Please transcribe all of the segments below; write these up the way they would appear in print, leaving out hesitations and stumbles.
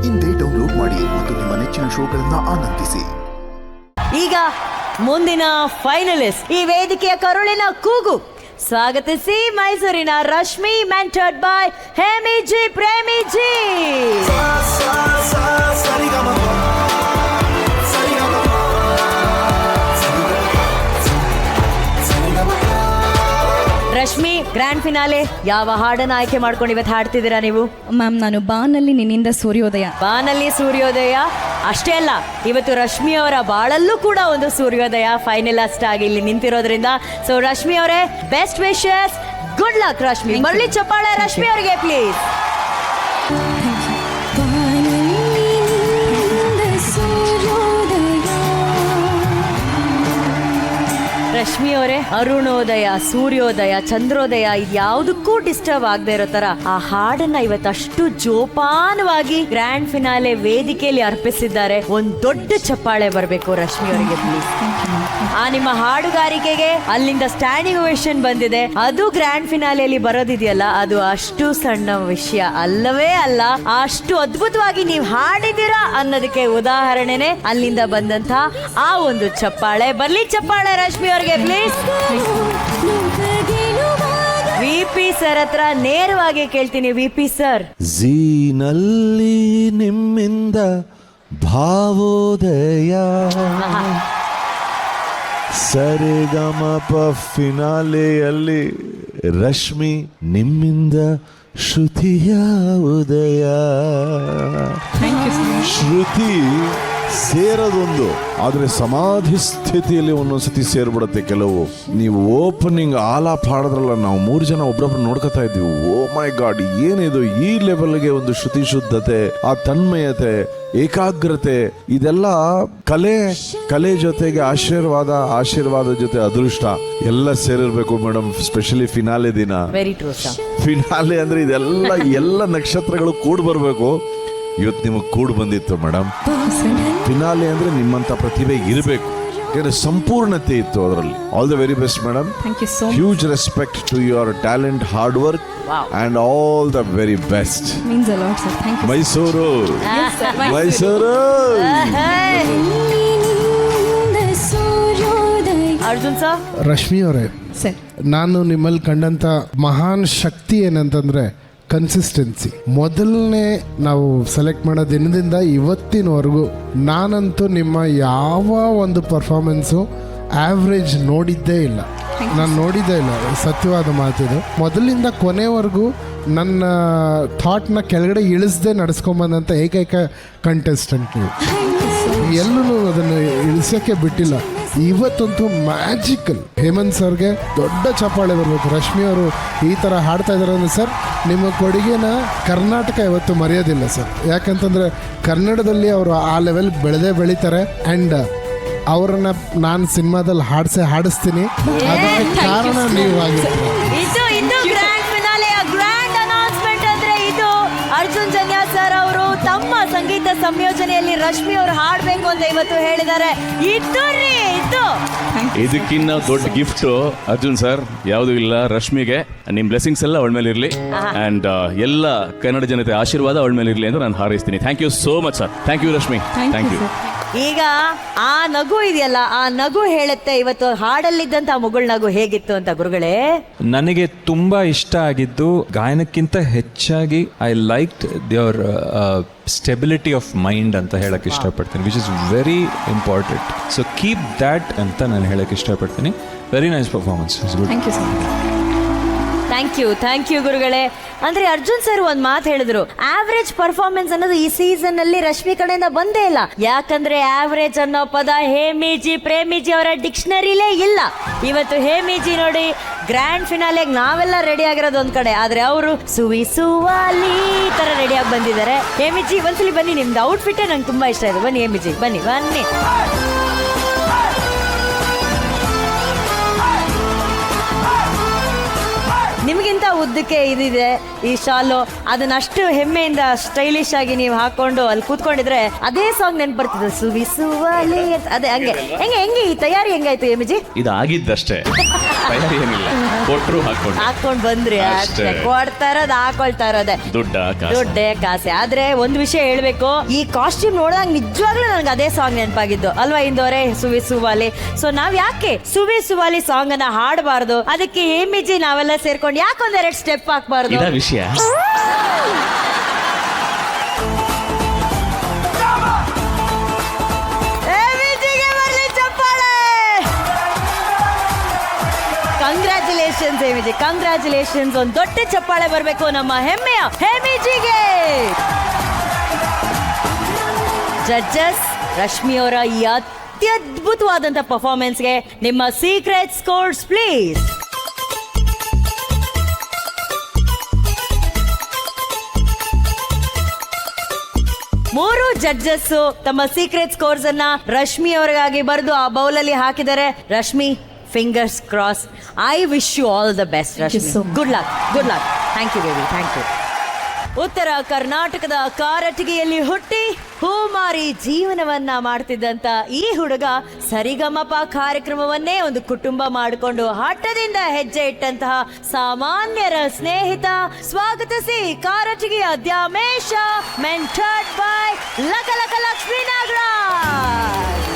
ಇಂದೇ ಡೌನ್ಲೋಡ್ ಮಾಡಿ ಮತ್ತು ನಿಮ್ಮ ನೆಚ್ಚಿನ ಶೋಗಳನ್ನ ಆನಂದಿಸಿ. ಈಗ ಮುಂದಿನ ಫೈನಲಿಸ್ಟ್, ಈ ವೇದಿಕೆಯ ಕರುಳಿನ ಕೂಗು, ಸ್ವಾಗತಿಸಿ ಮೈಸೂರಿನ ರಶ್ಮಿ, ಮೆಂಟರ್ಡ್ ಬೈ ಹೇಮಿಜಿ ಪ್ರೇಮಿಜಿ. ರಶ್ಮಿ, ಗ್ರ್ಯಾಂಡ್ ಫಿನಾಲೆ ಯಾವ ಹಾಡನ್ನ ಆಯ್ಕೆ ಮಾಡ್ಕೊಂಡು ಇವತ್ತು ಹಾಡ್ತಿದ್ದೀರಾ ನೀವು? ಮ್ಯಾಮ್, ನಾನು ಬಾನಲ್ಲಿ ನಿನ್ನಿಂದ ಸೂರ್ಯೋದಯ. ಬಾನಲ್ಲಿ ಸೂರ್ಯೋದಯ ಅಷ್ಟೇ ಅಲ್ಲ, ಇವತ್ತು ರಶ್ಮಿ ಅವರ ಬಾಳಲ್ಲೂ ಕೂಡ ಒಂದು ಸೂರ್ಯೋದಯ ಫೈನಲಿಸ್ಟ್ ಆಗಿ ಇಲ್ಲಿ ನಿಂತಿರೋದ್ರಿಂದ. ಸೊ ರಶ್ಮಿ ಅವರೇ, best wishes, good luck Rashmi. ಮರಳಿ ಚಪ್ಪಾಳೆ ರಶ್ಮಿ ಅವರಿಗೆ ಪ್ಲೀಸ್. ರಶ್ಮಿ ಅವರೇ, ಅರುಣೋದಯ, ಸೂರ್ಯೋದಯ, ಚಂದ್ರೋದಯ ಯಾವುದಕ್ಕೂ ಡಿಸ್ಟರ್ಬ್ ಆಗದೆ ಇರೋ ತರ ಆ ಹಾಡನ್ನ ಇವತ್ತಷ್ಟು ಜೋಪಾನವಾಗಿ ಗ್ರ್ಯಾಂಡ್ ಫಿನಾಲೆ ವೇದಿಕೆಯಲ್ಲಿ ಅರ್ಪಿಸಿದ್ದಾರೆ. ಒಂದ್ ದೊಡ್ಡ ಚಪ್ಪಾಳೆ ಬರಬೇಕು ರಶ್ಮಿ ಅವರಿಗೆ ಪ್ಲೀಸ್. ಆ ನಿಮ್ಮ ಹಾಡುಗಾರಿಕೆಗೆ ಅಲ್ಲಿಂದ ಸ್ಟ್ಯಾಂಡಿಂಗ್ ಓವೇಷನ್ ಬಂದಿದೆ. ಅದು ಗ್ರ್ಯಾಂಡ್ ಫಿನಾಲೆಯಲ್ಲಿ ಬರೋದಿದೆಯಲ್ಲ, ಅದು ಅಷ್ಟು ಸಣ್ಣ ವಿಷಯ ಅಲ್ಲವೇ ಅಲ್ಲ. ಅಷ್ಟು ಅದ್ಭುತವಾಗಿ ನೀವು ಹಾಡಿದ್ದೀರಾ ಅನ್ನೋದಕ್ಕೆ ಉದಾಹರಣೆನೆ ಅಲ್ಲಿಂದ ಬಂದಂತ ಆ ಒಂದು ಚಪ್ಪಾಳೆ. ಬರ್ಲಿ ಚಪ್ಪಾಳೆ ರಶ್ಮಿ ಅವರಿಗೆ ಪ್ಲೀಸ್. ವಿಪಿ ಸರ್ ಹತ್ರ ನೇರವಾಗಿ ಕೇಳ್ತೀನಿ. ವಿಪಿ ಸರ್, ಝೀನಲ್ಲಿ ನಿಮ್ಮಿಂದ ಭಾವೋದಯ, ಸರಿಗಮಪ ಫಿನಾಲೆಯಲ್ಲಿ ರಶ್ಮಿ ನಿಮ್ಮಿಂದ ಶ್ರುತಿಯ ಉದಯ. ಶ್ರುತಿ ಸೇರೋದೊಂದು, ಆದರೆ ಸಮಾಧಿ ಸ್ಥಿತಿಯಲ್ಲಿ ಒಂದೊಂದ್ಸತಿ ಸೇರ್ಬಿಡುತ್ತೆ ಕೆಲವು. ನೀವು ಓಪನಿಂಗ್ ಆಲಾಪ್ ಹಾಡಿದ್ರಲ್ಲ, ನಾವು 3 ಜನ ಒಬ್ರೊಬ್ರು ನೋಡ್ಕೊತಾ ಇದ್ವಿ. ಓ ಮೈ ಗಾಡ್, ಏನಿದು ಈ ಲೆವೆಲ್ಗೆ ಒಂದು ಶ್ರುತಿ ಶುದ್ಧತೆ, ಆ ತನ್ಮಯತೆ, ಏಕಾಗ್ರತೆ, ಇದೆಲ್ಲ ಕಲೆ ಜೊತೆಗೆ ಆಶೀರ್ವಾದ ಜೊತೆ ಅದೃಷ್ಟ ಎಲ್ಲ ಸೇರಿರ್ಬೇಕು ಮೇಡಮ್. ಸ್ಪೆಷಲಿ ಫಿನಾಲೆ ದಿನ. Very true sir. ಫಿನಾಲೆ ಅಂದ್ರೆ ಇದೆಲ್ಲ ಎಲ್ಲ ನಕ್ಷತ್ರಗಳು ಕೂಡ್ ಬರ್ಬೇಕು. ಇವತ್ತು ನಿಮಗೆ ಕೂಡ್ ಬಂದಿತ್ತು ಮೇಡಮ್. ಫಿನಾಲೆ ಅಂದ್ರೆ ನಿಮ್ಮಂತ ಪ್ರತಿಭೆ ಇರಬೇಕು, ಯಾಕಂದ್ರೆ ಸಂಪೂರ್ಣತೆ ಇತ್ತು ಅದರಲ್ಲಿ. All the very best madam. Huge respect to your talent, hard work and all the very best. Means a lot, sir. Thank you. Mysuru Mysuru. Arjun sir. Rashmi ಅವರೇ, ಸರ್, ನಾನು ನಿಮ್ಮಲ್ಲಿ ಕಂಡಂತ ಮಹಾನ್ ಶಕ್ತಿ ಏನಂತಂದ್ರೆ ಕನ್ಸಿಸ್ಟೆನ್ಸಿ. ಮೊದಲನೇ ನಾವು ಸೆಲೆಕ್ಟ್ ಮಾಡೋ ದಿನದಿಂದ ಇವತ್ತಿನವರೆಗೂ ನಾನಂತೂ ನಿಮ್ಮ ಯಾವ ಒಂದು ಪರ್ಫಾರ್ಮೆನ್ಸು ಆವ್ರೇಜ್ ನೋಡಿದ್ದೇ ಇಲ್ಲ. ನಾನು ನೋಡಿದ್ದೇ ಇಲ್ಲ, ಸತ್ಯವಾದ ಮಾತಿದು. ಮೊದಲಿಂದ ಕೊನೆವರೆಗೂ ನನ್ನ ಥಾಟ್ನ ಕೆಳಗಡೆ ಇಳಿಸದೆ ನಡೆಸ್ಕೊಂಬಂದಂಥ ಏಕೈಕ ಕಂಟೆಸ್ಟೆಂಟ್ ನೀವು. ಎಲ್ಲೂ ಅದನ್ನು ಇಳಿಸೋಕ್ಕೆ ಬಿಟ್ಟಿಲ್ಲ. ಇವತ್ತಂತೂ ಮ್ಯಾಜಿಕಲ್. ಹೇಮಂತ್ ಸರ್ಗೆ ದೊಡ್ಡ ಚಪ್ಪಾಳೆ ಬರಬೇಕು. ರಶ್ಮಿ ಅವರು ಈ ಥರ ಹಾಡ್ತಾ ಇದ್ದಾರೆ ಅಂದರೆ ಸರ್, ನಿಮ್ಮ ಕೊಡುಗೆನ ಕರ್ನಾಟಕ ಇವತ್ತು ಮರೆಯೋದಿಲ್ಲ ಸರ್. ಯಾಕಂತಂದರೆ ಕನ್ನಡದಲ್ಲಿ ಅವರು ಆ ಲೆವೆಲ್ ಬೆಳೀತಾರೆ. ಆ್ಯಂಡ್ ಅವರನ್ನ ನಾನು ಸಿನಿಮಾದಲ್ಲಿ ಹಾಡಿಸ್ತೀನಿ. ಅದಕ್ಕೆ ಕಾರಣ ನೀವು ಆಗಿರ್ತೀರ. ಇದು ಗ್ರ್ಯಾಂಡ್ ಫಿನಾಲೆಯ ಗ್ರ್ಯಾಂಡ್ ಅನೌನ್ಸ್ಮೆಂಟ್ ಅಂದ್ರೆ ಇದು. ಅರ್ಜುನ್ ಜನ್ಯ ಸರ್ ಅವರು ತಮ್ಮ ಸಂಗೀತ ಸಂಯೋಜನೆಯಲ್ಲಿ ರಶ್ಮಿ ಅವರು ಹಾಡಬೇಕು ಅಂತ ಇವತ್ತು ಹೇಳಿದ್ದಾರೆ. ಇದಕ್ಕಿನ್ನ ದೊಡ್ಡ ಗಿಫ್ಟ್ ಅರ್ಜುನ್ ಸರ್ ಯಾವುದು ಇಲ್ಲ. ರಶ್ಮಿಗೆ ನಿಮ್ ಬ್ಲೆಸಿಂಗ್ಸ್ ಎಲ್ಲ ಅವಳ ಮೇಲೆ ಇರಲಿ, ಅಂಡ್ ಎಲ್ಲ ಕನ್ನಡ ಜನತೆ ಆಶೀರ್ವಾದ ಅವಳ ಮೇಲೆ ಇರಲಿ ಅಂತ ನಾನು ಹಾರೈಸ್ತೀನಿ. Thank you so much sir. Thank you Rashmi. Thank you. ಈಗ ಆ ನಗು ಇದೆಯಲ್ಲ, ಆ ನಗು ಹೇಳುತ್ತೆ ಇವತ್ತು ಹಾಡಲ್ಲಿದ್ದಂತ ಮುಗುಳ್ ನಗು ಹೇಗಿತ್ತು ಅಂತ. ಗುರುಗಳೇ, ನನಗೆ ತುಂಬಾ ಇಷ್ಟ ಆಗಿದ್ದು ಗಾಯನಕ್ಕಿಂತ ಹೆಚ್ಚಾಗಿ I liked their stability of mind ಅಂತ ಹೇಳಕ್ ಇಷ್ಟಪಡ್ತೀನಿ, which is very important. So keep that ಅಂತ ನಾನು ಹೇಳಕ್ ಇಷ್ಟಪಡ್ತೀನಿ. Very nice performance. Thank you sir. Thank you ಗುರುಗಳೇ. ಅಂದ್ರೆ ಅರ್ಜುನ್ ಸರ್ ಒಂದ್ ಮಾತು ಹೇಳಿದ್ರು, ಆವರೇಜ್ ಪರ್ಫಾರ್ಮೆನ್ಸ್ ಅನ್ನೋದು ಈ ಸೀಸನ್ ಅಲ್ಲಿ ರಶ್ಮಿ ಕಡೆಯಿಂದ ಬಂದೇ ಇಲ್ಲ. ಯಾಕಂದ್ರೆ ಆವರೇಜ್ ಅನ್ನೋ ಪದ ಹೇಮಿಜಿ ಪ್ರೇಮಿಜಿ ಅವರ ಡಿಕ್ಷನರಿಲೇ ಇಲ್ಲ. ಇವತ್ತು ಹೇಮಿಜಿ ನೋಡಿ, ಗ್ರ್ಯಾಂಡ್ ಫಿನಾಲೆಗೆ ನಾವೆಲ್ಲ ರೆಡಿ ಆಗಿರೋದು ಒಂದ್ ಕಡೆ, ಆದ್ರೆ ಅವರು ಸುವಾಲಿ ತರ ರೆಡಿಯಾಗಿ ಬಂದಿದ್ದಾರೆ. ಹೇಮಿಜಿ ಒಂದ್ಸಲಿ ಬನ್ನಿ, ನಿಮ್ದು ಔಟ್ಫಿಟ್ ನಂಗೆ ತುಂಬಾ ಇಷ್ಟ ಇದೆ. ಬನ್ನಿ ಹೇಮಿಜಿ, ಬನ್ನಿ. ನಿಮಗಿಂತ ಉದ್ದಕ್ಕೆ ಇದಿದೆ ಈ ಶಾಲು, ಅದನ್ನಷ್ಟು ಹೆಮ್ಮೆಯಿಂದ ಸ್ಟೈಲಿಶ್ ಆಗಿ ನೀವು ಹಾಕೊಂಡು ಅಲ್ಲಿ ಕೂತ್ಕೊಂಡಿದ್ರೆ ಅದೇ ಸಾಂಗ್ ನೆನ್ಪು ಬರ್ತದೆ, ಸುವಿಸುವಲೆ ಅಂತ. ಅದೇ ಹಂಗೆ ಹೆಂಗೆ ಈ ತಯಾರಿ ಹೆಂಗಾಯ್ತು ಎಮಿಜಿ? ಇದು ಆಗಿದ್ದಷ್ಟೇ, ತಯಾರಿ ಏನಿಲ್ಲ, ಕೊಟ್ರು ಹಾಕೊಂಡ್ ಬಂದ್ರಿ ಅಷ್ಟೇ, ಕೊಡ್ತಾ ಇರೋದು ಹಾಕೊಳ್ತಾ ಇರೋದೆ ದುಡ್ಡೇ ಕಾಸೆ. ಆದ್ರೆ ಒಂದ್ ವಿಷಯ ಹೇಳ್ಬೇಕು, ಈ ಕಾಸ್ಟ್ಯೂಮ್ ನೋಡಿದಾಗ ನಿಜವಾಗ್ಲೂ ನನಗೆ ಅದೇ ಸಾಂಗ್ ನೆನಪಾಗಿದ್ದು ಅಲ್ವಾ ಇಂದೋರೆ, ಸುವಿಸುವಾಲಿ. ಸೊ ನಾವ್ ಯಾಕೆ ಸುವಿಸುವಾಲಿ ಸಾಂಗ್ ಅನ್ನ ಹಾಡಬಾರ್ದು? ಅದಕ್ಕೆ ಎಮಿಜಿ ನಾವೆಲ್ಲ ಸೇರ್ಕೊಂಡು ಯಾಕೊಂದೆರಡು ಸ್ಟೆಪ್ ಹಾಕ್ಬಾರ್ದು? ವಿಷಯ ಕಂಗ್ರ್ಯಾಚುಲೇಷನ್ಸ್ ಎಮಿಜಿ, ಕಂಗ್ರ್ಯಾಚುಲೇಷನ್ಸ್. ಒಂದು ದೊಡ್ಡ ಚಪ್ಪಾಳೆ ಬರಬೇಕು ನಮ್ಮ ಹೆಮ್ಮೆಯ ಎಮಿಜಿಗೆ. ಜಡ್ಜಸ್, ರಶ್ಮಿ ಅವರ ಈ ಅತ್ಯದ್ಭುತವಾದಂತ ಪರ್ಫಾರ್ಮೆನ್ಸ್ಗೆ ನಿಮ್ಮ ಸೀಕ್ರೆಟ್ ಸ್ಕೋರ್ಸ್ ಪ್ಲೀಸ್. ಮೂರು ಜಡ್ಜಸ್ ತಮ್ಮ ಸೀಕ್ರೆಟ್ ಸ್ಕೋರ್ಸ್ ಅನ್ನ ರಶ್ಮಿ ಅವರಿಗಾಗಿ ಬರೆದು ಆ ಬೌಲಲ್ಲಿ ಹಾಕಿದ್ದಾರೆ. Rashmi, fingers cross. I wish you all the best Rashmi. Good luck, good luck. Thank you baby, thank you. ಉತ್ತರ ಕರ್ನಾಟಕದ ಕಾರಟಗಿಯಲ್ಲಿ ಹುಟ್ಟಿ ಹೂಮಾರಿ ಜೀವನವನ್ನ ಮಾಡ್ತಿದ್ದಂತ ಈ ಹುಡುಗ ಸರಿಗಮಪ ಕಾರ್ಯಕ್ರಮವನ್ನೇ ಒಂದು ಕುಟುಂಬ ಮಾಡಿಕೊಂಡು ಹಠದಿಂದ ಹೆಜ್ಜೆ ಇಟ್ಟಂತಹ ಸಾಮಾನ್ಯರ ಸ್ನೇಹಿತ. ಸ್ವಾಗತಿಸಿ ಕಾರಟಗಿಯ ದ್ಯಾಮೇಶ, ಮೆಂಟರ್ಡ್ ಬೈ ಲಕಲಕ ಲಕ್ಷ್ಮೀ ನಾಗರಾಜ್.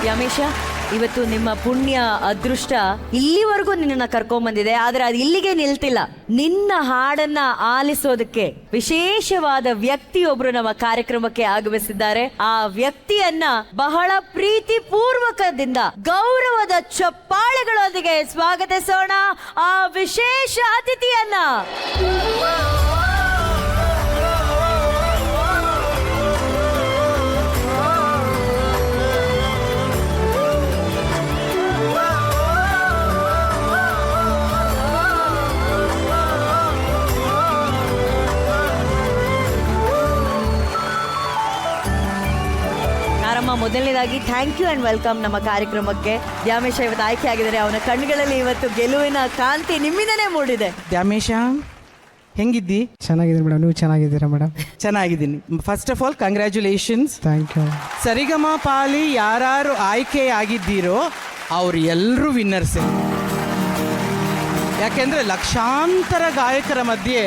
ದ್ಯಾಮೇಶ, ಇವತ್ತು ನಿಮ್ಮ ಪುಣ್ಯ ಅದೃಷ್ಟ ಇಲ್ಲಿವರೆಗೂ ನಿನ್ನನ್ನು ಕರ್ಕೊಂಡ್ಬಂದಿದೆ. ಆದ್ರೆ ಅದು ಇಲ್ಲಿಗೆ ನಿಲ್ತಿಲ್ಲ. ನಿನ್ನ ಹಾಡನ್ನ ಆಲಿಸೋದಕ್ಕೆ ವಿಶೇಷವಾದ ವ್ಯಕ್ತಿಯೊಬ್ರು ನಮ್ಮ ಕಾರ್ಯಕ್ರಮಕ್ಕೆ ಆಗಮಿಸಿದ್ದಾರೆ. ಆ ವ್ಯಕ್ತಿಯನ್ನ ಬಹಳ ಪ್ರೀತಿ ಪೂರ್ವಕದಿಂದ ಗೌರವದ ಚಪ್ಪಾಳೆಗಳೊಂದಿಗೆ ಸ್ವಾಗತಿಸೋಣ. ಆ ವಿಶೇಷ ಅತಿಥಿಯನ್ನ ಮೊದಲನೇದಾಗಿ ಥ್ಯಾಂಕ್ ಯು ಅಂಡ್ ವೆಲ್ಕಮ್ ನಮ್ಮ ಕಾರ್ಯಕ್ರಮಕ್ಕೆ. ದ್ಯಾಮೇಶ ಇವತ್ತು ಆಯ್ಕೆ ಆಗಿದ್ದಾರೆ. ಅವನ ಕಣ್ಣುಗಳಲ್ಲಿ ಇವತ್ತು ಗೆಲುವಿನ ಕಾಂತಿ ನಿಮ್ಮಿಂದನೇ ಮೂಡಿದೆ. ದ್ಯಾಮೇಶ, ಹೆಂಗಿದ್ದಿ? ಚೆನ್ನಾಗಿದ್ದೀನಿ ಮೇಡಮ್, ನೀವು ಚೆನ್ನಾಗಿದ್ದೀರಾ ಮೇಡಮ್? ಚೆನ್ನಾಗಿದ್ದೀನಿ. First of all congratulations. Thank you. ಸರಿಗಮ ಪಾಲಿ ಯಾರು ಆಯ್ಕೆ ಆಗಿದ್ದೀರೋ ಅವ್ರು ಎಲ್ಲರೂ ವಿನ್ನರ್ಸೇ. ಯಾಕೆಂದರೆ ಲಕ್ಷಾಂತರ ಗಾಯಕರ ಮಧ್ಯೆ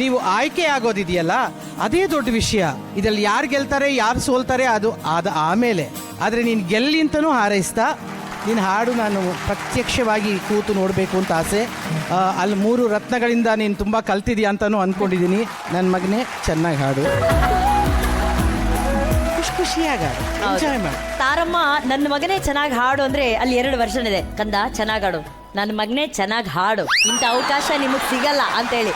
ನೀವು ಆಯ್ಕೆ ಆಗೋದಿದೆಯಲ್ಲ, ಅದೇ ದೊಡ್ಡ ವಿಷಯ. ಇದರಲ್ಲಿ ಯಾರು ಗೆಲ್ತಾರೆ ಯಾರು ಸೋಲ್ತಾರೆ ಅದು ಆಮೇಲೆ. ಆದರೆ ನೀನು ಗೆಲ್ಲಿ ಅಂತಲೂ ಹಾರೈಸ್ತಾ ನಿನ್ನ ಹಾಡು ನಾನು ಪ್ರತ್ಯಕ್ಷವಾಗಿ ಕೂತು ನೋಡಬೇಕು ಅಂತ ಆಸೆ. ಅಲ್ಲಿ 3 ರತ್ನಗಳಿಂದ ನೀನು ತುಂಬ ಕಲ್ತಿದ್ಯಾ ಅಂತಲೂ ಅಂದ್ಕೊಂಡಿದ್ದೀನಿ. ನನ್ನ ಮಗನೇ ಚೆನ್ನಾಗಿ ಹಾಡು, ಖುಷಿಯಾಗಿ ಹಾಡು, ಎಂಜಾಯ್ ಮಾಡು. ತಾರಮ್ಮ, ನನ್ನ ಮಗನೇ ಚೆನ್ನಾಗಿ ಹಾಡು ಅಂದ್ರೆ ಅಲ್ಲಿ 2 ವರ್ಷನ್ ಇದೆ. ಕಂದ ಚೆನ್ನಾಗಿ ಹಾಡು, ನನ್ನ ಮಗನೇ ಚೆನ್ನಾಗಿ ಹಾಡು, ಇಂಥ ಅವಕಾಶ ನಿಮಗೆ ಸಿಗಲ್ಲ ಅಂತೇಳಿ